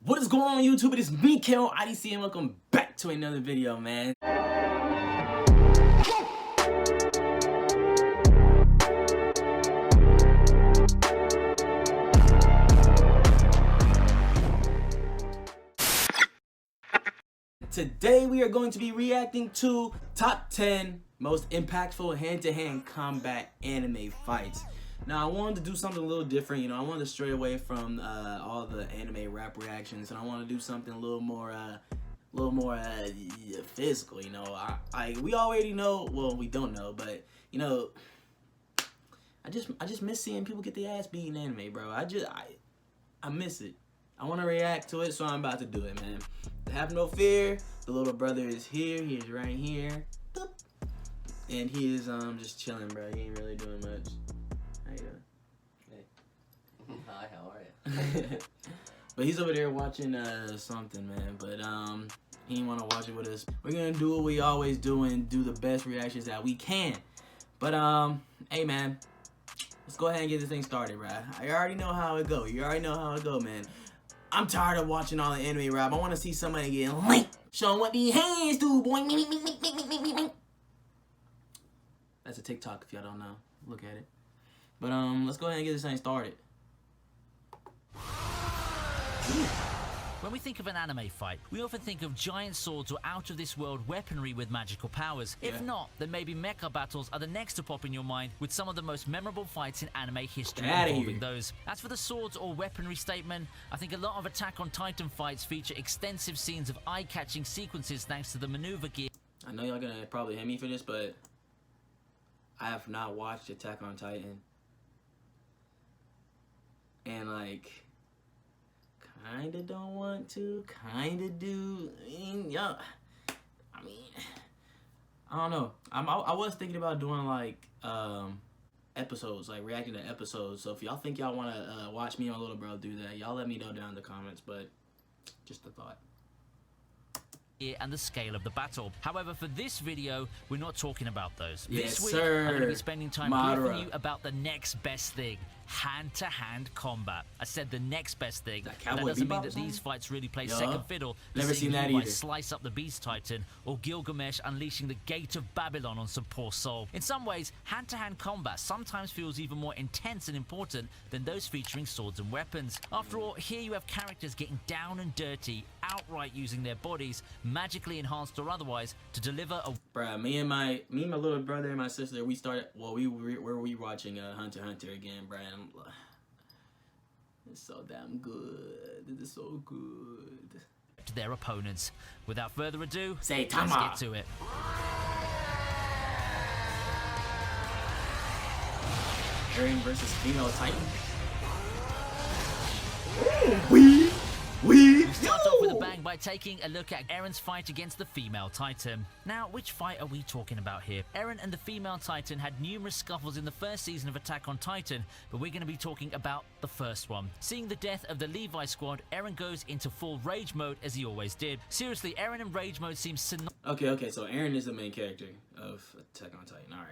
What is going on YouTube? It is me, KO IDC, and welcome back to another video, man. Today we are going to be reacting to top 10 most impactful hand-to-hand combat anime fights. Now, I wanted to do something a little different, I wanted to stray away from all the anime rap reactions, and I want to do something a little more physical, we already know, well, we don't know, but, I just miss seeing people get their ass beat in anime, bro. I miss it. I want to react to it, so I'm about to do it, man. Have no fear. The little brother is here. He is right here. Boop. And he is just chilling, bro. He ain't really doing much. How you doing? Hey. Hi, how are you? But he's over there watching something, man. But he didn't want to watch it with us. We're gonna do what we always do and do the best reactions that we can. But hey, man, let's go ahead and get this thing started, bro. I already know how it go. You already know how it go, man. I'm tired of watching all the anime rap. I want to see somebody getting linked, showing what the hands do, boy. That's a TikTok if y'all don't know. Look at it. But let's go ahead and get this thing started. When we think of an anime fight, we often think of giant swords or out-of-this-world weaponry with magical powers. Yeah. If not, then maybe mecha battles are the next to pop in your mind, with some of the most memorable fights in anime history involving those. As for the swords or weaponry statement, I think a lot of Attack on Titan fights feature extensive scenes of eye-catching sequences thanks to the maneuver gear. I know y'all gonna probably hate me for this, but I have not watched Attack on Titan. And kinda don't want to, kinda do. I don't know. I was thinking about doing episodes, reacting to episodes. So if y'all think y'all wanna watch me and my little bro do that, y'all let me know down in the comments. But just a thought. And the scale of the battle. However, for this video, we're not talking about those. Yes, this week, sir. I'm going to be spending time briefing you about the next best thing. Hand-to-hand combat. I said the next best thing. That doesn't mean that these fights really play second fiddle. Never seen that either. Slice up the Beast Titan, or Gilgamesh unleashing the Gate of Babylon on some poor soul. In some ways, hand-to-hand combat sometimes feels even more intense and important than those featuring swords and weapons. After all, here you have characters getting down and dirty, outright using their bodies, magically enhanced or otherwise, to deliver a... Bruh, me and my little brother and my sister, we were watching Hunter x Hunter again, bruh. It's so damn good. It is so good. To their opponents. Without further ado, Saitama. Let's get to it. Eren versus female Titan. We start off with a bang by taking a look at Eren's fight against the female Titan. Now, which fight are we talking about here? Eren and the female Titan had numerous scuffles in the first season of Attack on Titan, but we're going to be talking about the first one. Seeing the death of the Levi squad, Eren goes into full rage mode as he always did. Seriously, Eren in rage mode seems Okay, so Eren is the main character of Attack on Titan. Alright.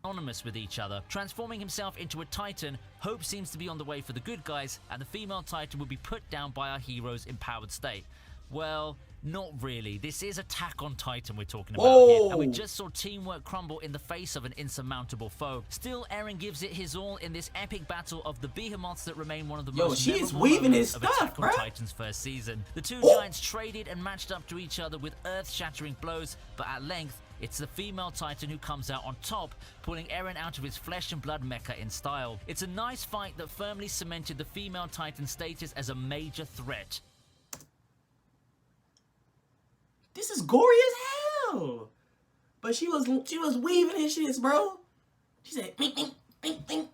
Synonymous with each other. Transforming himself into a Titan, hope seems to be on the way for the good guys, and the female Titan will be put down by our hero's empowered state. Well, not really. This is Attack on Titan we're talking about here, and we just saw teamwork crumble in the face of an insurmountable foe. Still, Eren gives it his all in this epic battle of the behemoths that remain one of the most memorable moments of Attack on Titan's first season. The two giants traded and matched up to each other with earth-shattering blows, but at length, it's the female Titan who comes out on top, pulling Eren out of his flesh and blood mecha in style. It's a nice fight that firmly cemented the female Titan's status as a major threat. This is gory as hell. But she was weaving his shits, bro. She said, wink, wink, wink, wink,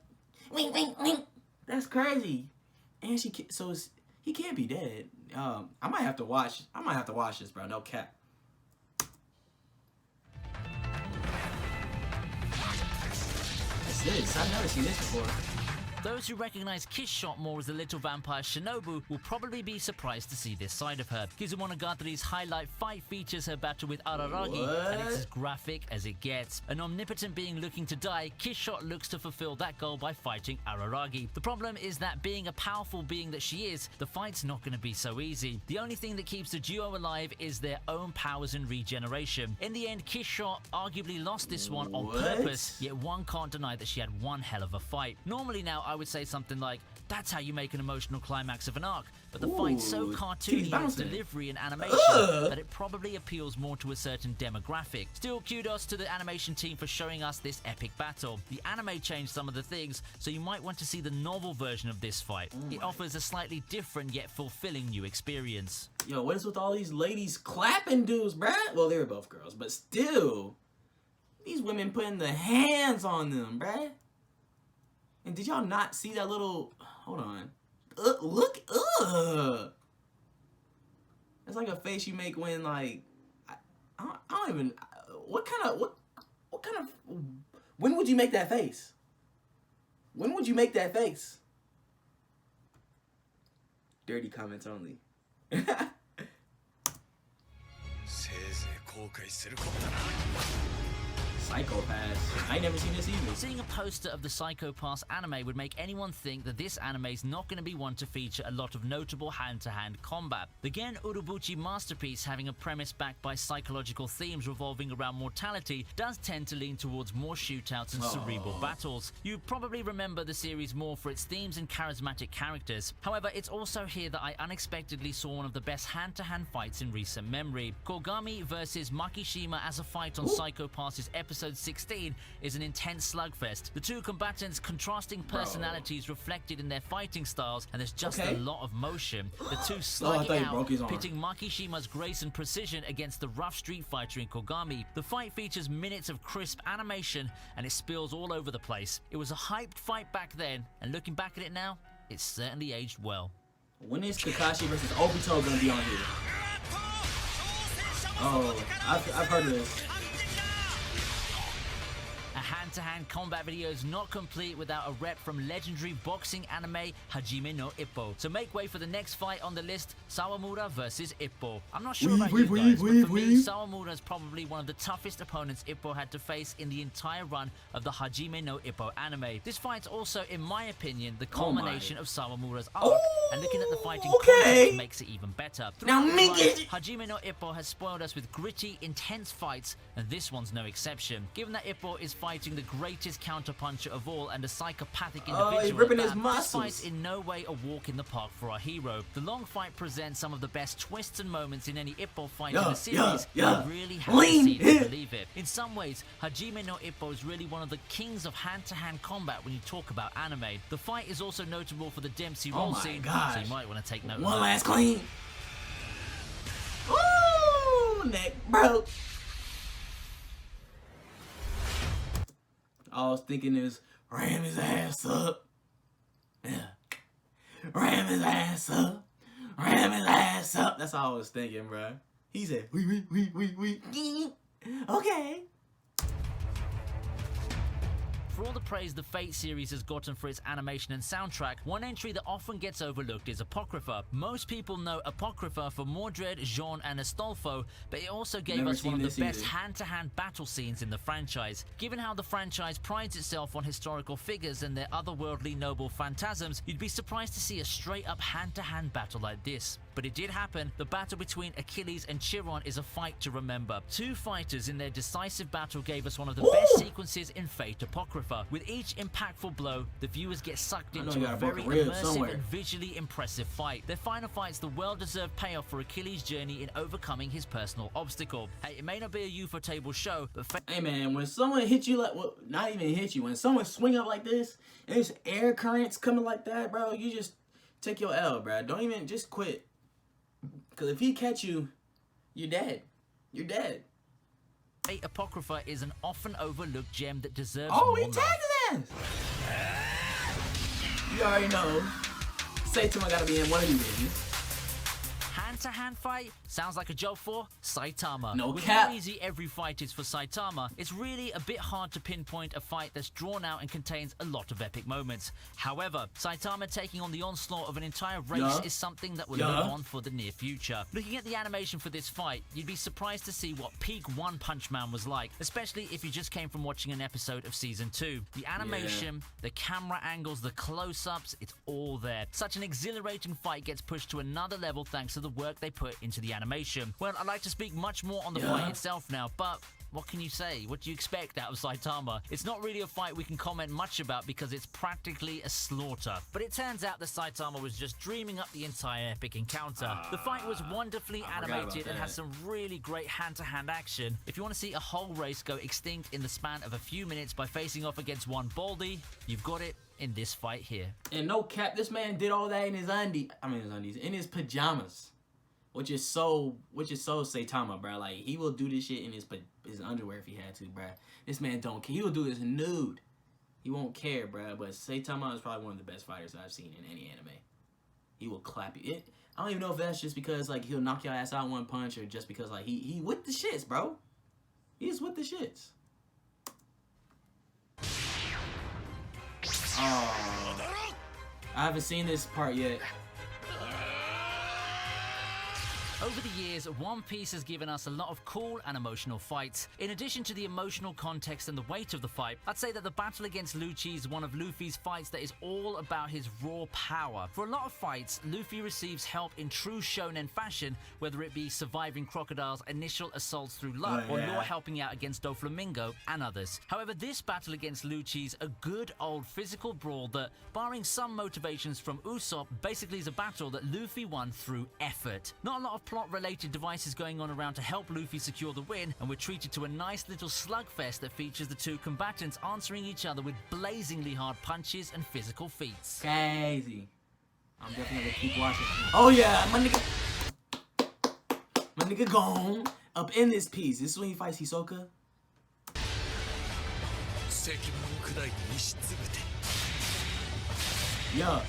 wink, wink, wink. That's crazy. And he can't be dead. I might have to watch this, bro. No cap. I've never seen this before. Those who recognize Kiss Shot more as the little vampire Shinobu will probably be surprised to see this side of her. Kizumonogatary's highlight fight features her battle with Araragi, and it's as graphic as it gets. An omnipotent being looking to die, Kiss Shot looks to fulfill that goal by fighting Araragi. The problem is that being a powerful being that she is, the fight's not going to be so easy. The only thing that keeps the duo alive is their own powers and regeneration. In the end, Kiss Shot arguably lost this one on purpose, yet one can't deny that she had one hell of a fight. Normally now I would say something like, that's how you make an emotional climax of an arc, but the fight's so cartoony in its delivery and animation that it probably appeals more to a certain demographic. Still, kudos to the animation team for showing us this epic battle. The anime changed some of the things, so you might want to see the novel version of this fight. It offers a slightly different yet fulfilling new experience. Yo, what is with all these ladies clapping dudes, bruh? Well, they were both girls, but still, these women putting the hands on them, bruh. And did y'all not see that little... Hold on. Look. That's like a face you make when, like... I don't even... What kind of... When would you make that face? When would you make that face? Dirty comments only. Psychopass. I ain't never seen this either. Seeing a poster of the Psychopass anime would make anyone think that this anime is not going to be one to feature a lot of notable hand-to-hand combat. The Gen Urobuchi masterpiece, having a premise backed by psychological themes revolving around mortality, does tend to lean towards more shootouts and cerebral battles. You probably remember the series more for its themes and charismatic characters. However, it's also here that I unexpectedly saw one of the best hand-to-hand fights in recent memory. Kogami versus Makishima as a fight on Psychopass's episode 16 is an intense slugfest. The two combatants' contrasting personalities reflected in their fighting styles, and there's just a lot of motion. The two slugging out, pitting Makishima's grace and precision against the rough street fighter in Kogami. The fight features minutes of crisp animation, and it spills all over the place. It was a hyped fight back then, and looking back at it now, it's certainly aged well. When is Kakashi versus Obito gonna be on here? Oh, I've heard of this. A hand-to-hand combat video is not complete without a rep from legendary boxing anime Hajime No Ippo. So make way for the next fight on the list, Sawamura versus Ippo. I'm not sure about you guys, but for me, Sawamura is probably one of the toughest opponents Ippo had to face in the entire run of the Hajime No Ippo anime. This fight's also, in my opinion, the culmination of Sawamura's arc, and looking at the fighting content makes it even better. Hajime No Ippo has spoiled us with gritty, intense fights, and this one's no exception. Given that Ippo is fighting the greatest counterpuncher of all and a psychopathic individual, this fight's in no way a walk in the park for our hero. The long fight presents some of the best twists and moments in any Ippo fight in the series. You really have to see it to believe it. In some ways, Hajime No Ippo is really one of the kings of hand-to-hand combat when you talk about anime. The fight is also notable for the Dempsey roll scene, so you might want to take note of that. One last clean. Ooh, neck broke. All I was thinking is, ram his ass up. Yeah. Ram his ass up. Ram his ass up. That's all I was thinking, bro. He said, we. Okay. For all the praise the Fate series has gotten for its animation and soundtrack, one entry that often gets overlooked is Apocrypha. Most people know Apocrypha for Mordred, Jean, and Astolfo, but it also gave us one of the best hand-to-hand battle scenes in the franchise. Given how the franchise prides itself on historical figures and their otherworldly noble phantasms, you'd be surprised to see a straight-up hand-to-hand battle like this. But it did happen. The battle between Achilles and Chiron is a fight to remember. Two fighters in their decisive battle gave us one of the best sequences in Fate Apocrypha. With each impactful blow, the viewers get sucked into a very immersive and visually impressive fight. Their final fight's the well-deserved payoff for Achilles' journey in overcoming his personal obstacle. Hey, it may not be a ufotable show, but hey man, when someone hits you like, well, not even hit you, when someone swing up like this, and there's air currents coming like that, bro, you just take your L, bro. Don't even, just quit. Because if he catch you, you're dead. You're dead. Fate Apocrypha is an often overlooked gem that deserves more he tagged his ass! You already know. Saitama gotta be in one of these videos. hand-to-hand fight? Sounds like a job for Saitama. No With cap. how easy every fight is for Saitama, it's really a bit hard to pinpoint a fight that's drawn out and contains a lot of epic moments. However, Saitama taking on the onslaught of an entire race is something that will live on for the near future. Looking at the animation for this fight, you'd be surprised to see what peak One Punch Man was like, especially if you just came from watching an episode of Season 2. The animation, the camera angles, the close-ups, it's all there. Such an exhilarating fight gets pushed to another level thanks to the work they put into the animation. Well, I'd like to speak much more on the fight itself now, but what can you say? What do you expect out of Saitama? It's not really a fight we can comment much about because it's practically a slaughter. But it turns out that Saitama was just dreaming up the entire epic encounter. The fight was wonderfully animated and has some really great hand-to-hand action. If you want to see a whole race go extinct in the span of a few minutes by facing off against one Baldy, you've got it in this fight here. And no cap, this man did all that in his in his pajamas. Which is so Saitama, bro. Like, he will do this shit in his underwear if he had to, bro. This man don't care. He will do this nude. He won't care, bro. But Saitama is probably one of the best fighters I've seen in any anime. He will clap you. I don't even know if that's just because, like, he'll knock your ass out one punch or just because, like, he with the shits, bro. He's with the shits. Oh, I haven't seen this part yet. Over the years, One Piece has given us a lot of cool and emotional fights. In addition to the emotional context and the weight of the fight, I'd say that the battle against Lucci is one of Luffy's fights that is all about his raw power. For a lot of fights, Luffy receives help in true shonen fashion, whether it be surviving Crocodile's initial assaults through luck or Law helping out against Doflamingo and others. However, this battle against Lucci's a good old physical brawl that, barring some motivations from Usopp, basically is a battle that Luffy won through effort. Not a lot of plot-related devices going on around to help Luffy secure the win, and we're treated to a nice little slugfest that features the two combatants answering each other with blazingly hard punches and physical feats. Crazy. I'm definitely gonna keep watching. Oh yeah, my nigga gone up in this piece. This is when he fights Hisoka. Yeah.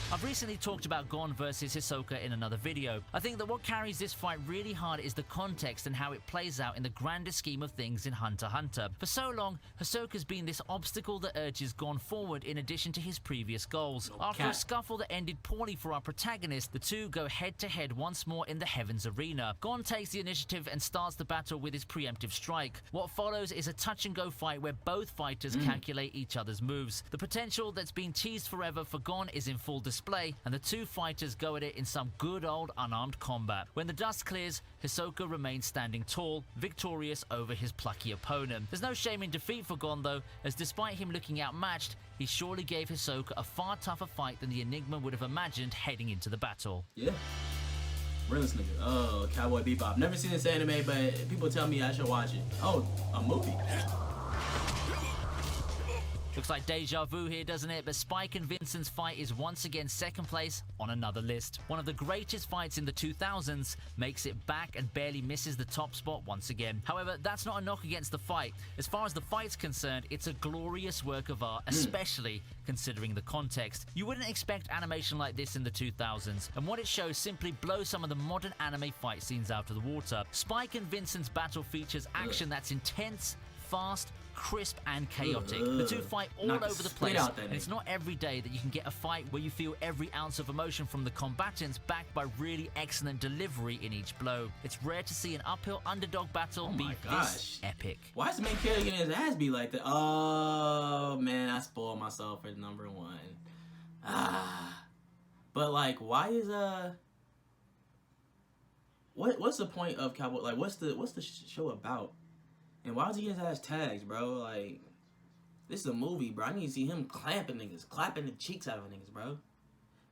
I've recently talked about Gon versus Hisoka in another video. I think that what carries this fight really hard is the context and how it plays out in the grander scheme of things in Hunter x Hunter. For so long, Hisoka's been this obstacle that urges Gon forward in addition to his previous goals. After a scuffle that ended poorly for our protagonist, the two go head-to-head once more in the Heavens Arena. Gon takes the initiative and starts the battle with his preemptive strike. What follows is a touch-and-go fight where both fighters calculate each other's moves. The potential that's been teased forever for Gon is in full display, and the two fighters go at it in some good old unarmed combat. When the dust clears, Hisoka remains standing tall, victorious over his plucky opponent. There's no shame in defeat for Gon though, as despite him looking outmatched, he surely gave Hisoka a far tougher fight than the Enigma would have imagined heading into the battle. Yeah. Realist nigga. Oh, Cowboy Bebop. Never seen this anime, but people tell me I should watch it. Oh, a movie. Looks like deja vu here, doesn't it? But Spike and Vincent's fight is once again second place on another list. One of the greatest fights in the 2000s makes it back and barely misses the top spot once again. However, that's not a knock against the fight. As far as the fight's concerned, it's a glorious work of art, especially considering the context. You wouldn't expect animation like this in the 2000s, and what it shows simply blows some of the modern anime fight scenes out of the water. Spike and Vincent's battle features action that's intense, fast, crisp and chaotic. The two fight all over the place, and it's not every day that you can get a fight where you feel every ounce of emotion from the combatants backed by really excellent delivery in each blow. It's rare to see an uphill underdog battle be this epic. Why is the main character getting his ass beat like that? Oh man, I spoiled myself for number one. But like, why is what's the point of Cowboy? Like, what's the show about? And why was he getting his ass tagged, bro? Like, this is a movie, bro. I need to see him clapping the cheeks out of niggas, bro.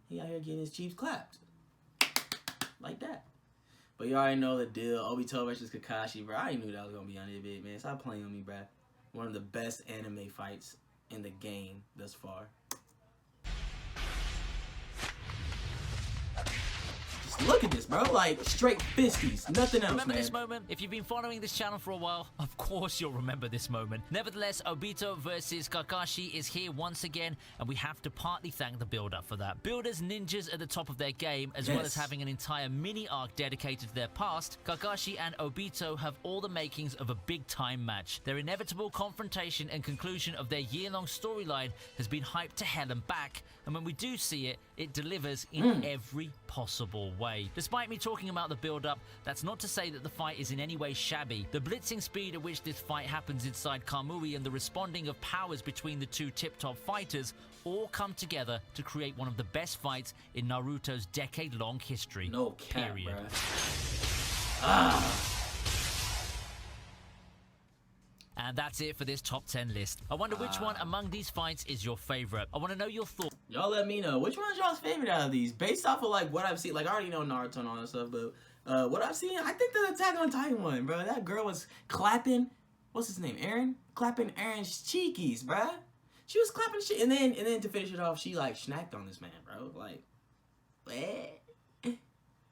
He out here getting his cheeks clapped. Like that. But you already know the deal. Obito versus Kakashi, bro. I already knew that was going to be on this bit, man. Stop playing with me, bro. One of the best anime fights in the game thus far. Look at this, bro. Like, straight fisties. Nothing else, Remember man. this moment? If you've been following this channel for a while, of course you'll remember this moment. Nevertheless, Obito versus Kakashi is here once again, and we have to partly thank the build-up for that. Builders ninjas at the top of their game, as well as having an entire mini-arc dedicated to their past, Kakashi and Obito have all the makings of a big-time match. Their inevitable confrontation and conclusion of their year-long storyline has been hyped to hell and back, and when we do see it, it delivers in every possible way. Despite me talking about the build-up, that's not to say that the fight is in any way shabby. The blitzing speed at which this fight happens inside Kamui and the responding of powers between the two tip-top fighters all come together to create one of the best fights in Naruto's decade-long history. No cap, period. Bruh. And that's it for this top 10 list. I wonder which one among these fights is your favorite. I want to know your thoughts. Y'all let me know. Which one's y'all's favorite out of these? Based off of like what I've seen. Like I already know Naruto and all that stuff, but what I've seen, I think the Attack on Titan one, bro. That girl was clapping, what's his name? Eren? Clapping Eren's cheekies, bro. She was clapping shit. And then to finish it off, she like snacked on this man, bro. Like,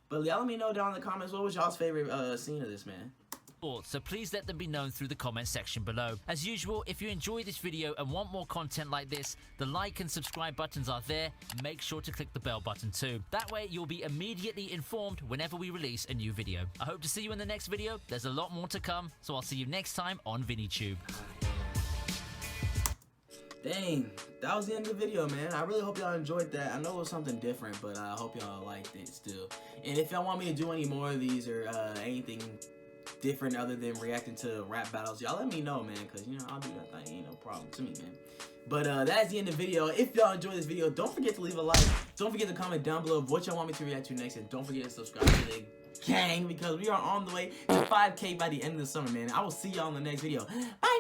but y'all let me know down in the comments what was y'all's favorite scene of this, man. So please let them be known through the comment section below. As usual, if you enjoy this video and want more content like this, the like and subscribe buttons are there. Make sure to click the bell button too. That way you'll be immediately informed whenever we release a new video. I hope to see you in the next video. There's a lot more to come, so I'll see you next time on VinnyTube. Dang, that was the end of the video, man. I really hope y'all enjoyed that. I know it was something different, but I hope y'all liked it still. And if y'all want me to do any more of these or anything different other than reacting to rap battles, y'all let me know, man, because you know I'll do that thing. Ain't no problem to me, man. But that's the end of the video. If y'all enjoyed this video, don't forget to leave a like. Don't forget to comment down below of what y'all want me to react to next, and don't forget to subscribe to the gang because we are on the way to 5K by the end of the summer, man. I will see y'all in the next video. Bye.